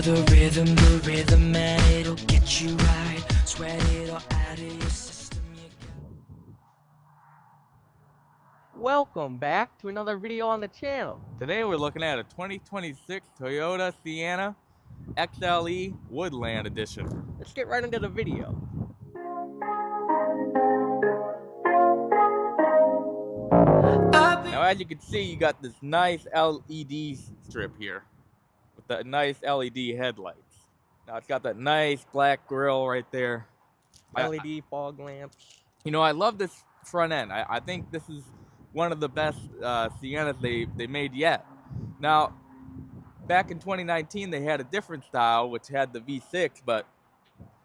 feel the rhythm, and it'll get you right. Sweat it all out of your system. Welcome back to another video on the channel. Today we're looking at a 2026 Toyota Sienna XLE Woodland Edition. Let's get right into the video. Now as you can see, you got this nice LED strip here with the nice LED headlights. Now it's got that nice black grille right there. LED fog lamps. You know, I love this front end. I think this is one of the best Siennas they made yet. Now, back in 2019, they had a different style, which had the V6, but,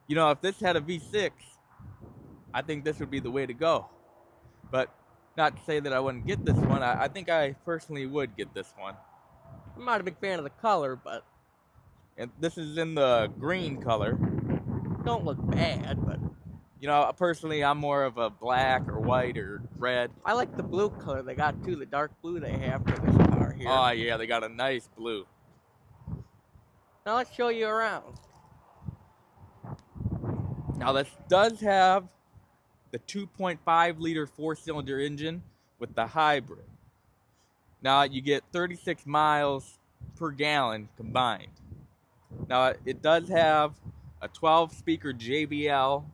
you know, if this had a V6, I think this would be the way to go. But not to say that I wouldn't get this one. I think I personally would get this one. I'm not a big fan of the color, but... And this is in the green color. Don't look bad, but... You know, personally, I'm more of a black or white or red. I like the blue color they got too, the dark blue they have for this car here. Oh yeah, they got a nice blue. Now let's show you around. Now this does have the 2.5 liter 4-cylinder engine with the hybrid. Now you get 36 miles per gallon combined. Now it does have a 12 speaker JBL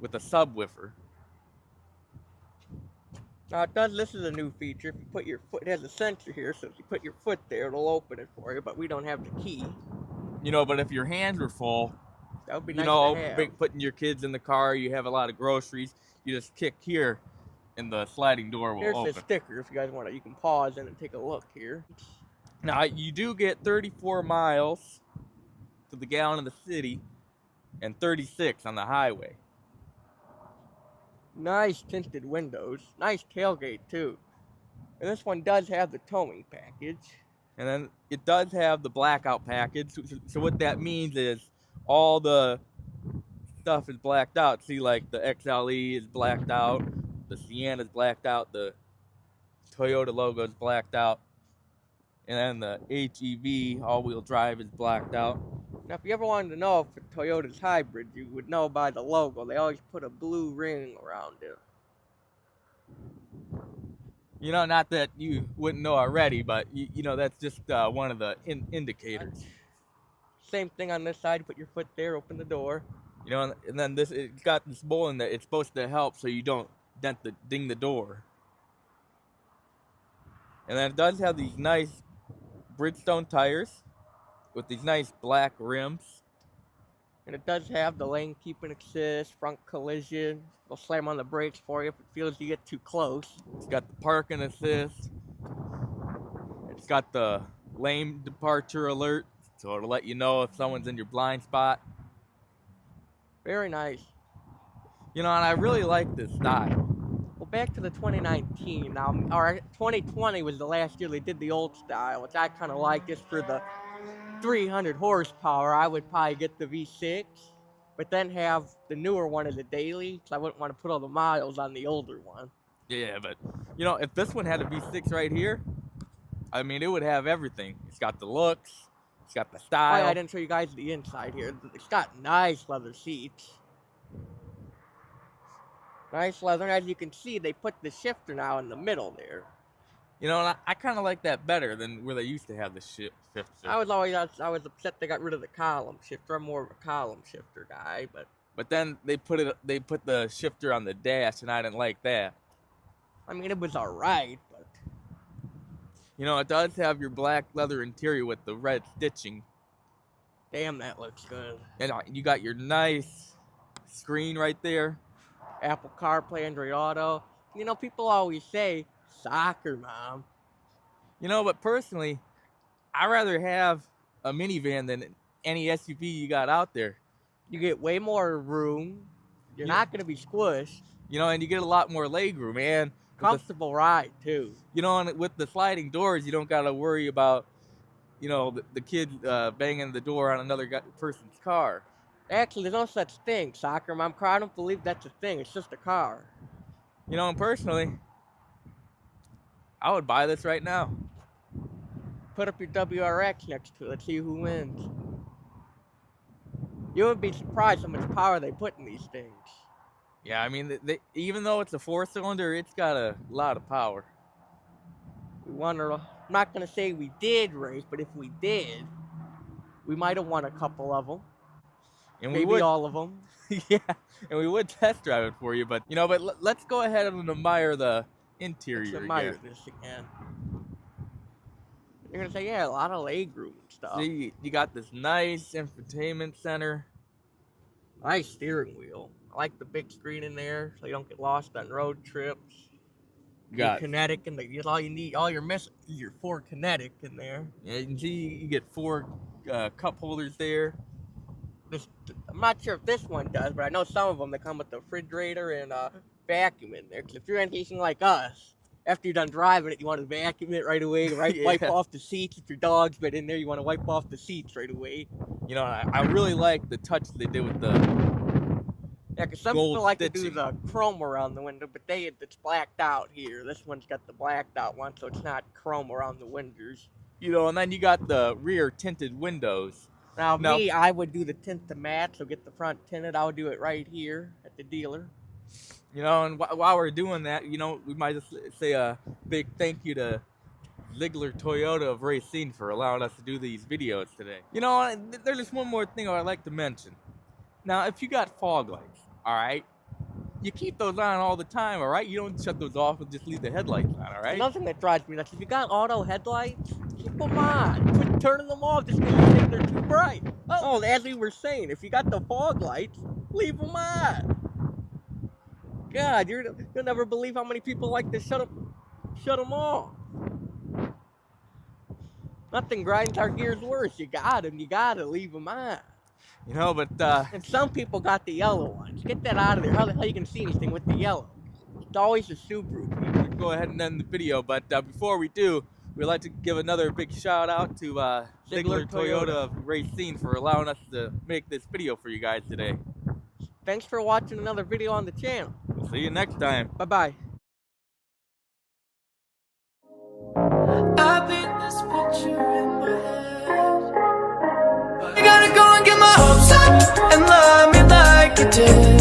with a subwoofer. Now this is a new feature. If you put your foot, it has a sensor here, so if you put your foot there, it'll open it for you, but we don't have the key. You know, but if your hands were full, that would be nice to have. Putting your kids in the car, you have a lot of groceries, you just kick here and the sliding door will open. Here's the sticker if you guys want to, you can pause in and take a look here. Now you do get 34 miles to the gallon in the city and 36 on the highway. Nice tinted windows, nice tailgate too. And this one does have the towing package. And then it does have the blackout package. So what that means is all the stuff is blacked out. See, like the XLE is blacked out, the Sienna is blacked out, the Toyota logo is blacked out, and then the HEV all-wheel drive is blacked out. Now, if you ever wanted to know if a Toyota's hybrid, you would know by the logo. They always put a blue ring around it. You know, not that you wouldn't know already, but, you know, that's just one of the indicators. Same thing on this side. Put your foot there, open the door. You know, and then it's got this bowl in there. It's supposed to help so you don't ding the door. And then it does have these nice Bridgestone tires with these nice black rims. And it does have the lane keeping assist, front collision. It'll slam on the brakes for you if it feels you get too close. It's got the parking assist. It's got the lane departure alert, so it'll let you know if someone's in your blind spot. Very nice. You know, and I really like this style. Well, back to the 2019 now, or 2020 was the last year they did the old style, which I kind of like just for the 300 horsepower. I would probably get the V6, but then have the newer one as a daily, because I wouldn't want to put all the miles on the older one. Yeah, but, you know, if this one had a V6 right here, I mean, it would have everything. It's got the looks, it's got the style. Oh, yeah, I didn't show you guys the inside here. It's got nice leather seats. Nice leather, and as you can see, they put the shifter now in the middle there. You know, and I kind of like that better than where they used to have the shifter. I was upset they got rid of the column shifter. I'm more of a column shifter guy, but then they put the shifter on the dash, and I didn't like that. I mean, it was alright, but you know, it does have your black leather interior with the red stitching. Damn, that looks good. And you got your nice screen right there. Apple CarPlay, Android Auto. You know, people always say, soccer, Mom. You know, but personally, I'd rather have a minivan than any SUV you got out there. You get way more room. You're not going to be squished. You know, and you get a lot more leg room, man. Comfortable ride, too. You know, and with the sliding doors, you don't got to worry about, you know, the kid banging the door on another person's car. Actually, there's no such thing, soccer mom car. I don't believe that's a thing. It's just a car. You know, and personally, I would buy this right now. Put up your WRX next to it. Let's see who wins. You would be surprised how much power they put in these things. Yeah, I mean, even though it's a 4-cylinder, it's got a lot of power. I'm not going to say we did race, but if we did, we might have won a couple of them. And maybe all of them. Yeah, and we would test drive it for you, but let's go ahead and admire the interior. Let's admire this again. You're gonna say, yeah, a lot of leg room and stuff. See, you got this nice infotainment center. Nice steering wheel. I like the big screen in there, so you don't get lost on road trips. You got kinetic, and all you need, all you're missing is your 4 kinetic in there. Yeah, you can see you get 4 cup holders there. I'm not sure if this one does, but I know some of them that come with the refrigerator and vacuum in there. Because if you're anything like us, after you're done driving it, you want to vacuum it right away, right? Yeah. Wipe off the seats. If your dog's been in there, you want to wipe off the seats right away. You know, I really like the touch they did with the yeah, because some people like to do the chrome around the window, but it's blacked out here. This one's got the blacked out one, so it's not chrome around the windows. You know, and then you got the rear tinted windows. Now, me, I would do the tint to match, so get the front tinted. I would do it right here at the dealer. You know, and while we're doing that, you know, we might just say a big thank you to Ziegler Toyota of Racine for allowing us to do these videos today. You know, there's just one more thing I'd like to mention. Now, if you got fog lights, all right, you keep those on all the time, all right? You don't shut those off and just leave the headlights on, all right? Another thing that drives me nuts, if you got auto headlights, keep them on. Quit turning them off just because you think they're too bright. Oh, as we were saying, if you got the fog lights, leave them on. God, you'll never believe how many people like to shut them off. Nothing grinds our gears worse. You gotta leave them on. You know, but and some people got the yellow ones. Get that out of there. How the hell you can see anything with the yellow? It's always a Subaru. We'll go ahead and end the video, but before we do, we'd like to give another big shout out to Ziegler Toyota of Racine for allowing us to make this video for you guys today. Thanks for watching another video on the channel. We'll see you next time. Bye-bye. I paint this picture in my head. I gotta go and get my hopes up and love me like you did.